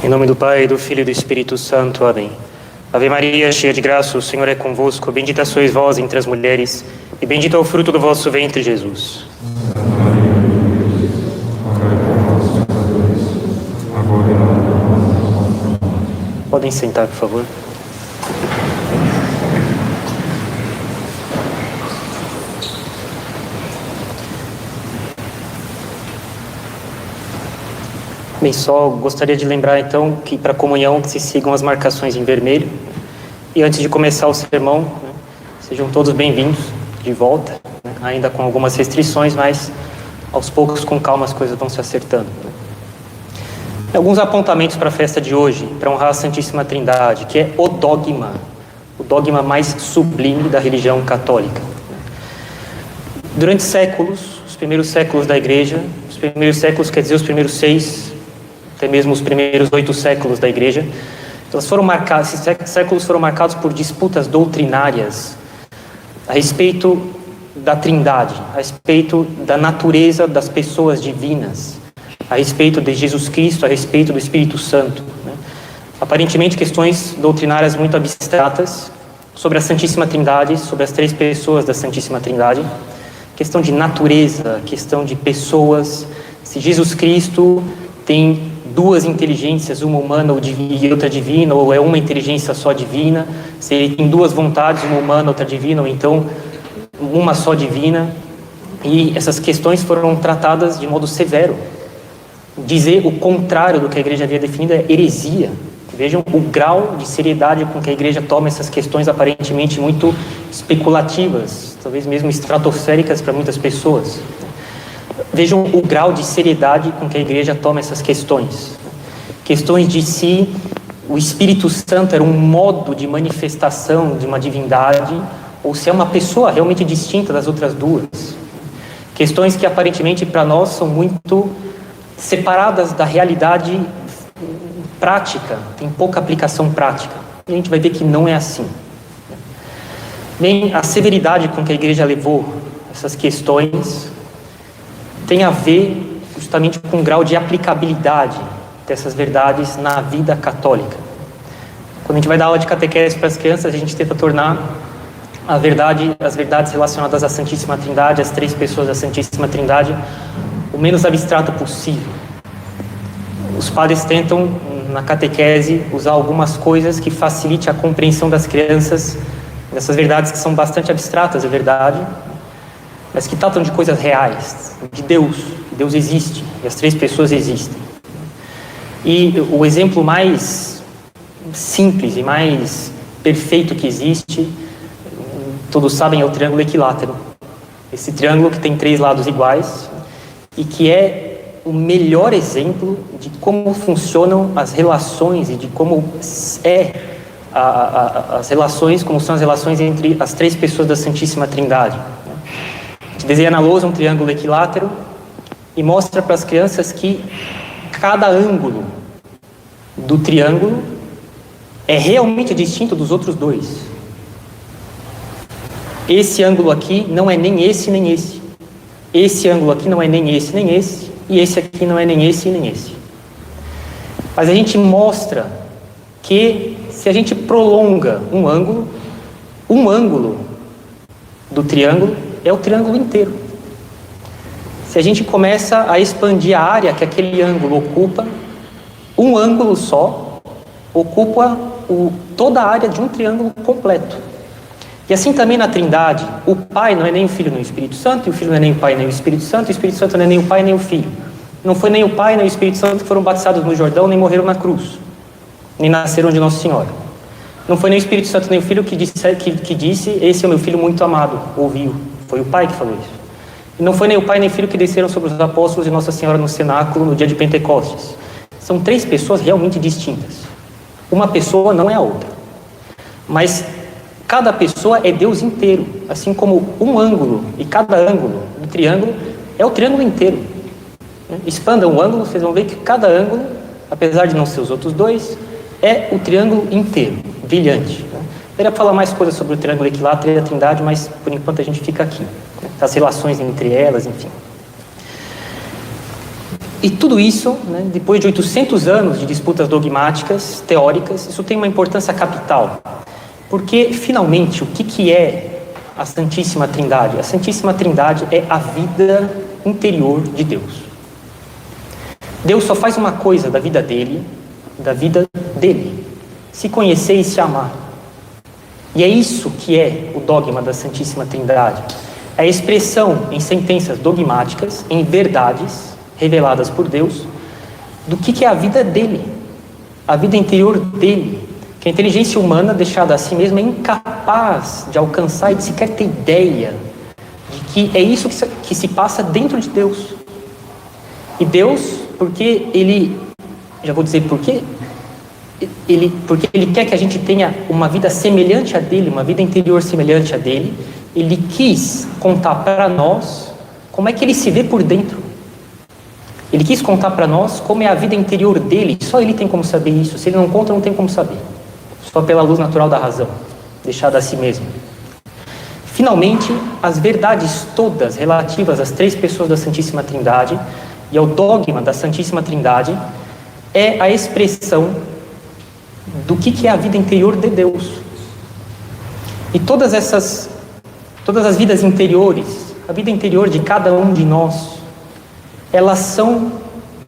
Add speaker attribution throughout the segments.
Speaker 1: Em nome do Pai, do Filho e do Espírito Santo. Amém. Ave Maria, cheia de graça, o Senhor é convosco. Bendita sois vós entre as mulheres, e bendito é o fruto do vosso ventre, Jesus. Podem sentar, por favor. Bem, só gostaria de lembrar então que para a comunhão que se sigam as marcações em vermelho. E antes de começar o sermão, sejam todos bem-vindos de volta, ainda com algumas restrições, mas aos poucos, com calma, as coisas vão se acertando. Alguns apontamentos para a festa de hoje, para honrar a Santíssima Trindade, que é o dogma mais sublime da religião católica. Durante séculos, os primeiros séculos da Igreja, os primeiros séculos quer dizer os primeiros 6, até mesmo os primeiros 8 séculos da Igreja, esses séculos foram marcados por disputas doutrinárias a respeito da Trindade, a respeito da natureza das pessoas divinas, a respeito de Jesus Cristo, a respeito do Espírito Santo. Aparentemente questões doutrinárias muito abstratas sobre a Santíssima Trindade, sobre as 3 pessoas da Santíssima Trindade, questão de natureza, questão de pessoas, se Jesus Cristo tem 2 inteligências, uma humana e outra divina, ou é uma inteligência só divina, se ele tem 2 vontades, uma humana, outra divina, ou então uma só divina. E essas questões foram tratadas de modo severo. Dizer o contrário do que a Igreja havia definido é heresia. Vejam o grau de seriedade com que a Igreja toma essas questões aparentemente muito especulativas, talvez mesmo estratosféricas para muitas pessoas. Vejam o grau de seriedade com que a Igreja toma essas questões. Questões de se o Espírito Santo era um modo de manifestação de uma divindade, ou se é uma pessoa realmente distinta das outras 2. Questões que aparentemente para nós são muito separadas da realidade prática, tem pouca aplicação prática. E a gente vai ver que não é assim. Bem, a severidade com que a Igreja levou essas questões tem a ver justamente com o grau de aplicabilidade dessas verdades na vida católica. Quando a gente vai dar aula de catequese para as crianças, a gente tenta tornar as verdades relacionadas à Santíssima Trindade, as 3 pessoas da Santíssima Trindade, o menos abstrato possível. Os padres tentam, na catequese, usar algumas coisas que facilite a compreensão das crianças dessas verdades que são bastante abstratas, é verdade, mas que tratam de coisas reais, de Deus. Deus existe, e as 3 pessoas existem. E o exemplo mais simples e mais perfeito que existe, todos sabem, é o triângulo equilátero. Esse triângulo que tem 3 lados iguais e que é o melhor exemplo de como funcionam as relações e de como as relações, como são as relações entre as 3 pessoas da Santíssima Trindade. Desenha na lousa um triângulo equilátero e mostra para as crianças que cada ângulo do triângulo é realmente distinto dos outros 2. Esse ângulo aqui não é nem esse nem esse. Esse ângulo aqui não é nem esse nem esse. E esse aqui não é nem esse nem esse. Mas a gente mostra que se a gente prolonga um ângulo do triângulo é o triângulo inteiro. Se a gente começa a expandir a área que aquele ângulo ocupa, um ângulo só ocupa toda a área de um triângulo completo. E assim também na Trindade, o Pai não é nem o Filho nem o Espírito Santo, e o Filho não é nem o Pai nem o Espírito Santo não é nem o Pai nem o Filho. Não foi nem o Pai nem o Espírito Santo que foram batizados no Jordão, nem morreram na cruz, nem nasceram de Nossa Senhora. Não foi nem o Espírito Santo nem o Filho que disse esse é o meu Filho muito amado, ouviu. Foi o Pai que falou isso. E não foi nem o Pai nem o Filho que desceram sobre os apóstolos de Nossa Senhora no cenáculo no dia de Pentecostes. São 3 pessoas realmente distintas. Uma pessoa não é a outra. Mas cada pessoa é Deus inteiro. Assim como um ângulo, e cada ângulo do triângulo é o triângulo inteiro. Expandam o ângulo, vocês vão ver que cada ângulo, apesar de não ser os outros 2, é o triângulo inteiro, brilhante. Eu queria falar mais coisas sobre o triângulo equilátero e a Trindade, mas por enquanto a gente fica aqui. As relações entre elas, enfim. E tudo isso, né, depois de 800 anos de disputas dogmáticas, teóricas, isso tem uma importância capital. Porque, finalmente, o que é a Santíssima Trindade? A Santíssima Trindade é a vida interior de Deus. Deus só faz uma coisa da vida dele, se conhecer e se amar. E é isso que é o dogma da Santíssima Trindade. É a expressão em sentenças dogmáticas, em verdades reveladas por Deus, do que é a vida dele, a vida interior dele, que a inteligência humana, deixada a si mesma, é incapaz de alcançar e de sequer ter ideia de que é isso que se passa dentro de Deus. E Deus, porque Ele, já vou dizer por quê, porque Ele quer que a gente tenha uma vida semelhante a dele, uma vida interior semelhante a dele, Ele quis contar para nós como é que Ele se vê por dentro. Ele quis contar para nós como é a vida interior dele. Só Ele tem como saber isso. Se Ele não conta, não tem como saber. Só pela luz natural da razão, deixada a si mesmo. Finalmente, as verdades todas relativas às três pessoas da Santíssima Trindade e ao dogma da Santíssima Trindade é a expressão do que é a vida interior de Deus. E todas as vidas interiores, a vida interior de cada um de nós, elas são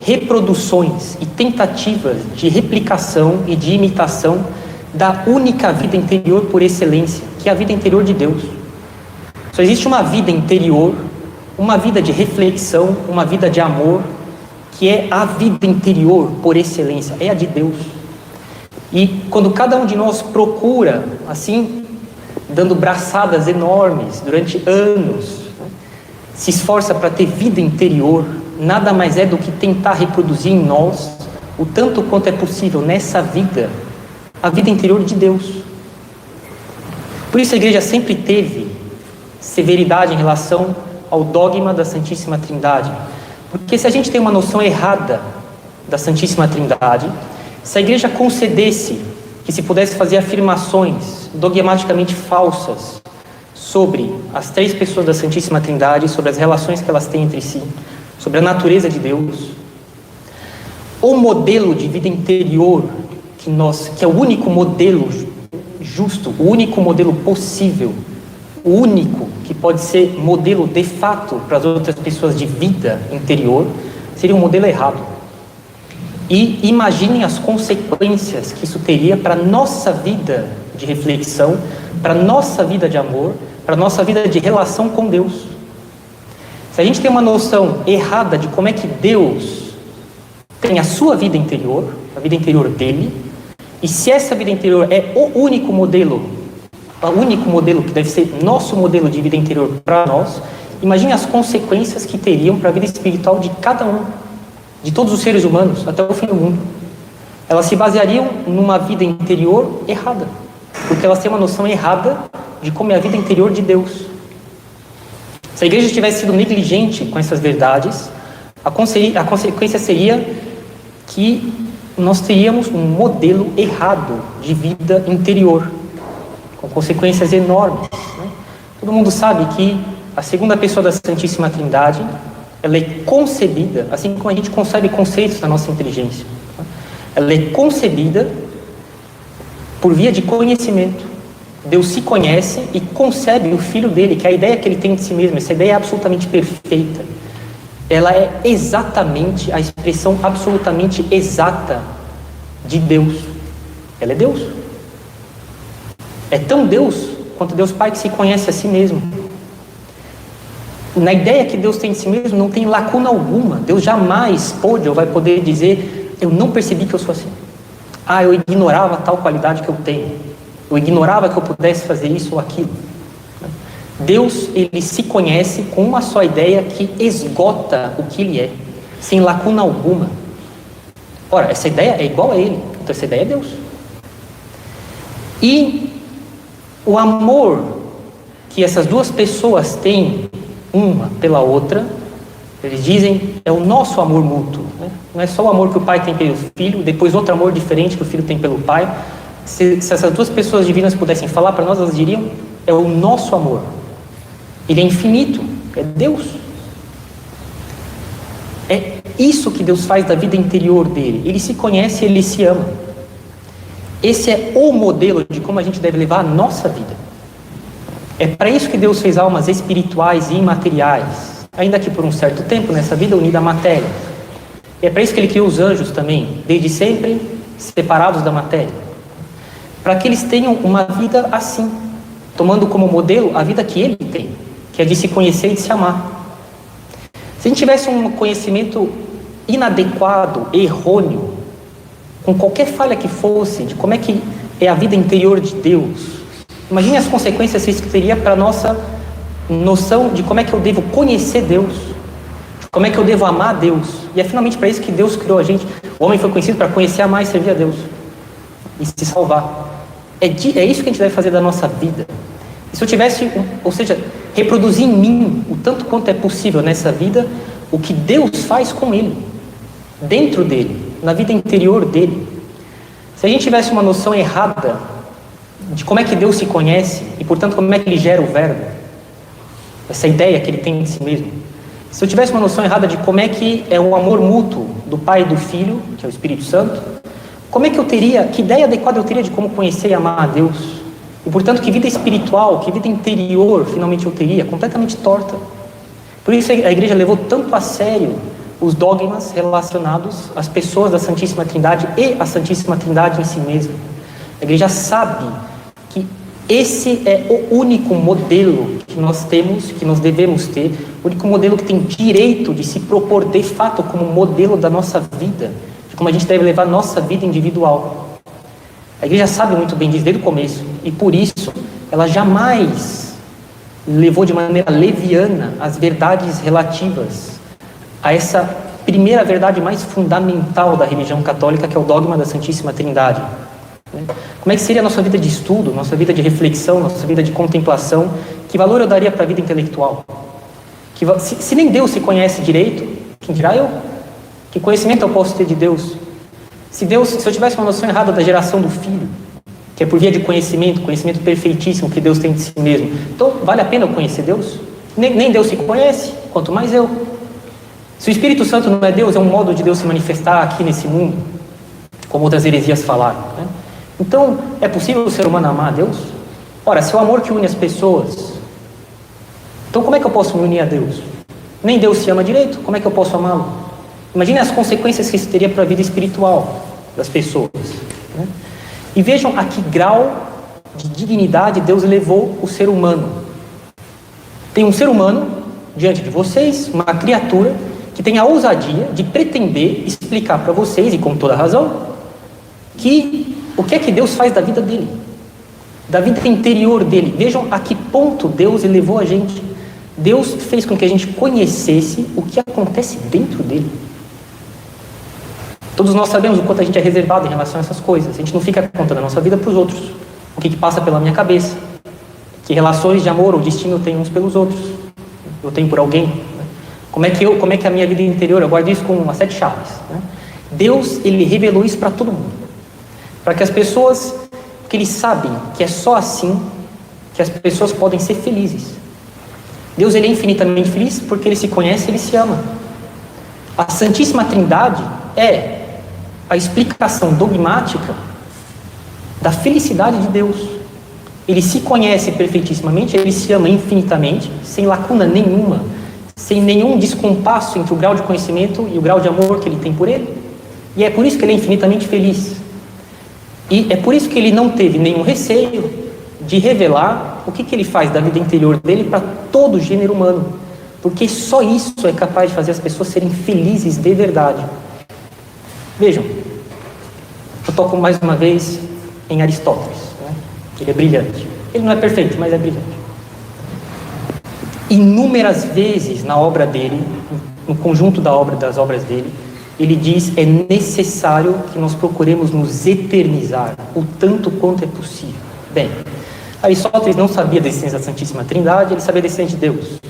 Speaker 1: reproduções e tentativas de replicação e de imitação da única vida interior por excelência, que é a vida interior de Deus. Só existe uma vida interior, uma vida de reflexão, uma vida de amor, que é a vida interior por excelência, é a de Deus. E quando cada um de nós procura, assim, dando braçadas enormes durante anos, se esforça para ter vida interior, nada mais é do que tentar reproduzir em nós, o tanto quanto é possível nessa vida, a vida interior de Deus. Por isso a igreja sempre teve severidade em relação ao dogma da Santíssima Trindade. Porque se a gente tem uma noção errada da Santíssima Trindade, se a igreja concedesse que se pudesse fazer afirmações dogmaticamente falsas sobre as três pessoas da Santíssima Trindade, sobre as relações que elas têm entre si, sobre a natureza de Deus, o modelo de vida interior que é o único modelo justo, o único modelo possível, o único que pode ser modelo de fato para as outras pessoas de vida interior, seria um modelo errado. E imaginem as consequências que isso teria para a nossa vida de reflexão, para a nossa vida de amor, para a nossa vida de relação com Deus. Se a gente tem uma noção errada de como é que Deus tem a sua vida interior, a vida interior dele, e se essa vida interior é o único modelo que deve ser nosso modelo de vida interior para nós, imagine as consequências que teriam para a vida espiritual de cada um, de todos os seres humanos, até o fim do mundo. Elas se baseariam numa vida interior errada, porque elas têm uma noção errada de como é a vida interior de Deus. Se a igreja tivesse sido negligente com essas verdades, a consequência seria que nós teríamos um modelo errado de vida interior, com consequências enormes, né? Todo mundo sabe que a segunda pessoa da Santíssima Trindade, ela é concebida, assim como a gente concebe conceitos da nossa inteligência, né? Ela é concebida por via de conhecimento. Deus se conhece e concebe o Filho dele, que é a ideia que ele tem de si mesmo, essa ideia é absolutamente perfeita. Ela é exatamente a expressão absolutamente exata de Deus. Ela é Deus. É tão Deus quanto Deus Pai que se conhece a si mesmo. Na ideia que Deus tem de si mesmo não tem lacuna alguma. Deus jamais pôde ou vai poder dizer: eu não percebi que eu sou assim. Eu ignorava tal qualidade que eu tenho. Eu ignorava que eu pudesse fazer isso ou aquilo. Deus, ele se conhece com uma só ideia que esgota o que ele é, sem lacuna alguma. Ora, essa ideia é igual a ele, então essa ideia é Deus. E o amor que essas duas pessoas têm uma pela outra, eles dizem, é o nosso amor mútuo, né? Não é só o amor que o pai tem pelo filho, depois outro amor diferente que o filho tem pelo pai. Se essas duas pessoas divinas pudessem falar para nós, elas diriam, é o nosso amor. Ele é infinito, é Deus. É isso que Deus faz da vida interior dele. Ele se conhece, ele se ama. Esse é o modelo de como a gente deve levar a nossa vida. É para isso que Deus fez almas espirituais e imateriais, ainda que por um certo tempo nessa vida unida à matéria. É para isso que ele criou os anjos também, desde sempre separados da matéria. Para que eles tenham uma vida assim, tomando como modelo a vida que ele tem, que é de se conhecer e de se amar. Se a gente tivesse um conhecimento inadequado, errôneo, com qualquer falha que fosse, de como é que é a vida interior de Deus, imagine as consequências que isso teria para a nossa noção de como é que eu devo conhecer Deus, de como é que eu devo amar Deus. E é finalmente para isso que Deus criou a gente. O homem foi conhecido para conhecer, amar e servir a Deus e se salvar. É isso que a gente deve fazer da nossa vida. E se eu tivesse, ou seja, reproduzir em mim, o tanto quanto é possível nessa vida, o que Deus faz com ele, dentro dele, na vida interior dele. Se a gente tivesse uma noção errada de como é que Deus se conhece e, portanto, como é que ele gera o verbo, essa ideia que ele tem de si mesmo. Se eu tivesse uma noção errada de como é que é o amor mútuo do Pai e do Filho, que é o Espírito Santo, como é que que ideia adequada eu teria de como conhecer e amar a Deus? E, portanto, que vida espiritual, que vida interior, finalmente eu teria, completamente torta. Por isso a igreja levou tanto a sério os dogmas relacionados às pessoas da Santíssima Trindade e à Santíssima Trindade em si mesma. A igreja sabe que esse é o único modelo que nós temos, que nós devemos ter, o único modelo que tem direito de se propor de fato como modelo da nossa vida, de como a gente deve levar a nossa vida individual. A igreja sabe muito bem disso desde o começo, e por isso ela jamais levou de maneira leviana as verdades relativas a essa primeira verdade mais fundamental da religião católica, que é o dogma da Santíssima Trindade. Como é que seria a nossa vida de estudo, nossa vida de reflexão, nossa vida de contemplação? Que valor eu daria para a vida intelectual? Se nem Deus se conhece direito, quem dirá eu? Que conhecimento eu posso ter de Deus? Se eu tivesse uma noção errada da geração do Filho, que é por via de conhecimento perfeitíssimo que Deus tem de si mesmo, então vale a pena eu conhecer Deus? Nem Deus se conhece, quanto mais eu. Se o Espírito Santo não é Deus, é um modo de Deus se manifestar aqui nesse mundo, como outras heresias falaram, né? Então, é possível o ser humano amar a Deus? Ora, se é o amor que une as pessoas, então como é que eu posso me unir a Deus? Nem Deus se ama direito, como é que eu posso amá-lo? Imagine as consequências que isso teria para a vida espiritual das pessoas, né? E vejam a que grau de dignidade Deus levou o ser humano. Tem um ser humano diante de vocês, uma criatura que tem a ousadia de pretender explicar para vocês, e com toda razão, o que é que Deus faz da vida dele, da vida interior dele. Vejam a que ponto Deus elevou a gente. Deus fez com que a gente conhecesse o que acontece dentro dele. Todos nós sabemos o quanto a gente é reservado em relação a essas coisas. A gente não fica contando a nossa vida para os outros, o que passa pela minha cabeça, que relações de amor ou destino eu tenho uns pelos outros, eu tenho por alguém. Como é que a minha vida interior, eu guardo isso com umas 7 chaves, né? Deus, ele revelou isso para todo mundo, para que as pessoas, porque ele sabe que é só assim que as pessoas podem ser felizes. Deus, ele é infinitamente feliz porque ele se conhece, ele se ama. A Santíssima Trindade é a explicação dogmática da felicidade de Deus. Ele se conhece perfeitissimamente, ele se ama infinitamente, sem lacuna nenhuma, sem nenhum descompasso entre o grau de conhecimento e o grau de amor que ele tem por ele. E é por isso que ele é infinitamente feliz. E é por isso que ele não teve nenhum receio de revelar o que ele faz da vida interior dele para todo o gênero humano. Porque só isso é capaz de fazer as pessoas serem felizes de verdade. Vejam, eu toco mais uma vez em Aristóteles, né? Ele é brilhante. Ele não é perfeito, mas é brilhante. Inúmeras vezes na obra dele, no conjunto das obras dele, ele diz: é necessário que nós procuremos nos eternizar o tanto quanto é possível. Bem, Aristóteles não sabia da existência da Santíssima Trindade, ele sabia da existência de Deus.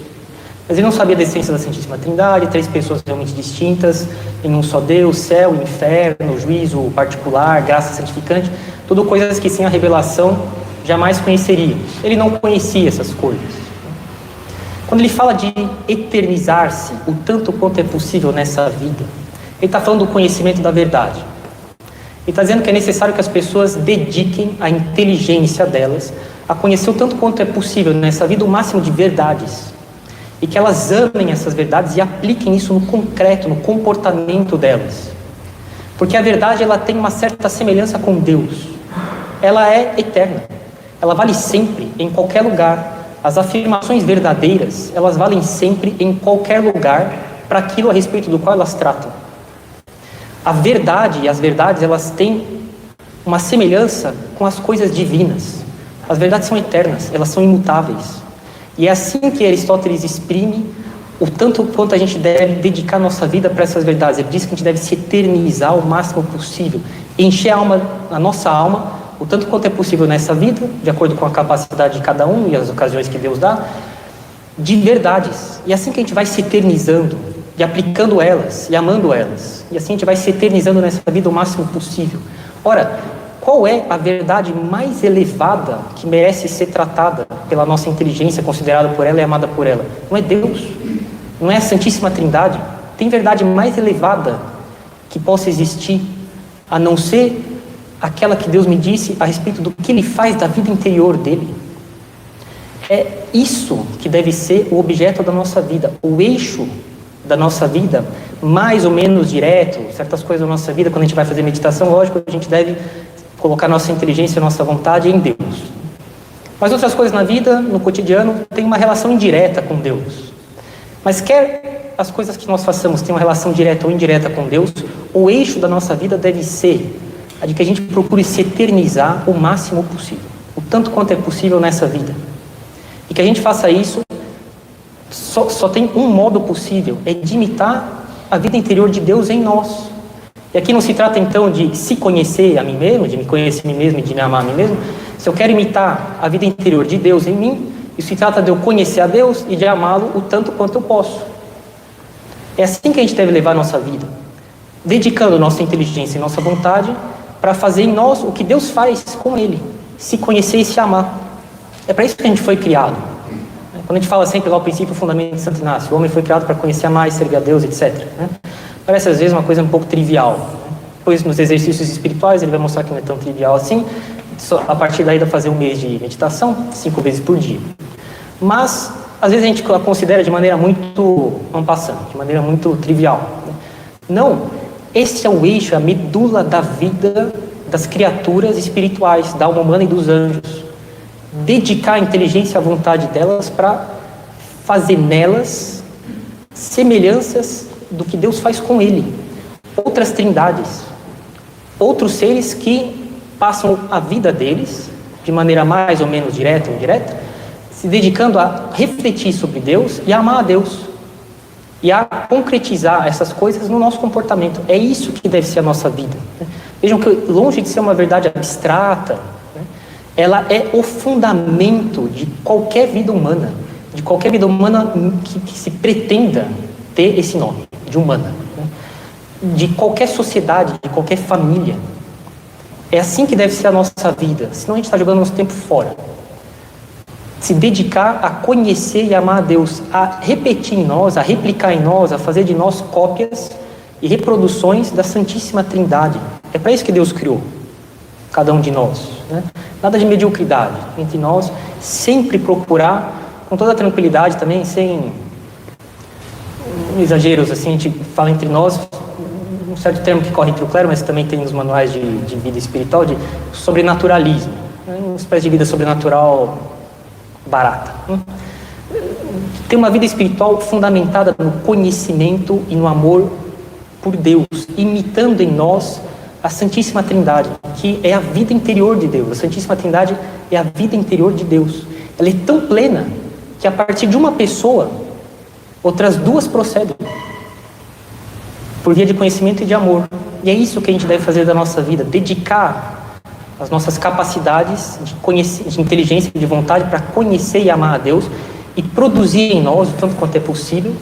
Speaker 1: Mas ele não sabia da existência da Santíssima Trindade, 3 pessoas realmente distintas, em um só Deus, céu, inferno, juízo particular, graça santificante, tudo coisas que sem a revelação jamais conheceríamos. Ele não conhecia essas coisas. Quando ele fala de eternizar-se o tanto quanto é possível nessa vida, ele está falando do conhecimento da verdade. Ele está dizendo que é necessário que as pessoas dediquem a inteligência delas a conhecer o tanto quanto é possível nessa vida o máximo de verdades. E que elas amem essas verdades e apliquem isso no concreto, no comportamento delas. Porque a verdade, ela tem uma certa semelhança com Deus. Ela é eterna. Ela vale sempre, em qualquer lugar. As afirmações verdadeiras, elas valem sempre, em qualquer lugar, para aquilo a respeito do qual elas tratam. A verdade e as verdades, elas têm uma semelhança com as coisas divinas. As verdades são eternas, elas são imutáveis. E é assim que Aristóteles exprime o tanto quanto a gente deve dedicar nossa vida para essas verdades. Ele diz que a gente deve se eternizar o máximo possível, encher a nossa alma, o tanto quanto é possível nessa vida, de acordo com a capacidade de cada um e as ocasiões que Deus dá, de verdades. E assim que a gente vai se eternizando, e aplicando elas, e amando elas. E assim a gente vai se eternizando nessa vida o máximo possível. Ora, qual é a verdade mais elevada que merece ser tratada pela nossa inteligência, considerada por ela e amada por ela? Não é Deus, não é a Santíssima Trindade. Tem verdade mais elevada que possa existir, a não ser aquela que Deus me disse a respeito do que Ele faz da vida interior dele. É isso que deve ser o objeto da nossa vida, o eixo da nossa vida, mais ou menos direto. Certas coisas da nossa vida, quando a gente vai fazer meditação, lógico, a gente deve colocar nossa inteligência e nossa vontade em Deus. Mas outras coisas na vida, no cotidiano, tem uma relação indireta com Deus. Mas quer as coisas que nós façamos tenham uma relação direta ou indireta com Deus, o eixo da nossa vida deve ser a de que a gente procure se eternizar o máximo possível, o tanto quanto é possível nessa vida. E que a gente faça isso, só tem um modo possível, é de imitar a vida interior de Deus em nós. E aqui não se trata então de se conhecer a mim mesmo, de me conhecer a mim mesmo e de me amar a mim mesmo. Se eu quero imitar a vida interior de Deus em mim, isso se trata de eu conhecer a Deus e de amá-lo o tanto quanto eu posso. É assim que a gente deve levar a nossa vida, dedicando nossa inteligência e nossa vontade para fazer em nós o que Deus faz com Ele, se conhecer e se amar. É para isso que a gente foi criado. Quando a gente fala sempre lá o princípio, o fundamento de Santo Inácio, o homem foi criado para conhecer, amar e servir a Deus, etc. Parece às vezes uma coisa um pouco trivial. Depois, nos exercícios espirituais, ele vai mostrar que não é tão trivial assim. A partir daí, dá para fazer um mês de meditação, 5 vezes por dia. Mas, às vezes, a gente a considera de maneira muito en passant, de maneira muito trivial. Não, esse é o eixo, a medula da vida das criaturas espirituais, da alma humana e dos anjos. Dedicar a inteligência e a vontade delas para fazer nelas semelhanças do que Deus faz com ele. Outras trindades, outros seres que passam a vida deles, de maneira mais ou menos direta ou indireta, se dedicando a refletir sobre Deus e a amar a Deus. E a concretizar essas coisas no nosso comportamento. É isso que deve ser a nossa vida. Vejam que, longe de ser uma verdade abstrata, ela é o fundamento de qualquer vida humana, que se pretenda ter esse nome, de humana, de qualquer sociedade, de qualquer família. É assim que deve ser a nossa vida, senão a gente está jogando nosso tempo fora. Se dedicar a conhecer e amar a Deus, a repetir em nós, a replicar em nós, a fazer de nós cópias e reproduções da Santíssima Trindade. É para isso que Deus criou cada um de nós. Nada de mediocridade entre nós, sempre procurar, com toda a tranquilidade também, sem exageros, assim, a gente fala entre nós, um certo termo que corre entre o clero, mas também tem nos manuais de vida espiritual, de sobrenaturalismo, uma espécie de vida sobrenatural barata. Tem uma vida espiritual fundamentada no conhecimento e no amor por Deus, imitando em nós a Santíssima Trindade, que é a vida interior de Deus. A Santíssima Trindade é a vida interior de Deus. Ela é tão plena que a partir de uma pessoa, outras duas procedem, por via de conhecimento e de amor. E é isso que a gente deve fazer da nossa vida, dedicar as nossas capacidades de inteligência e de vontade para conhecer e amar a Deus e produzir em nós, o tanto quanto é possível,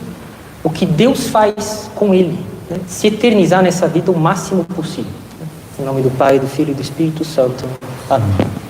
Speaker 1: o que Deus faz com Ele, se eternizar nessa vida o máximo possível. Em nome do Pai, do Filho e do Espírito Santo. Amém.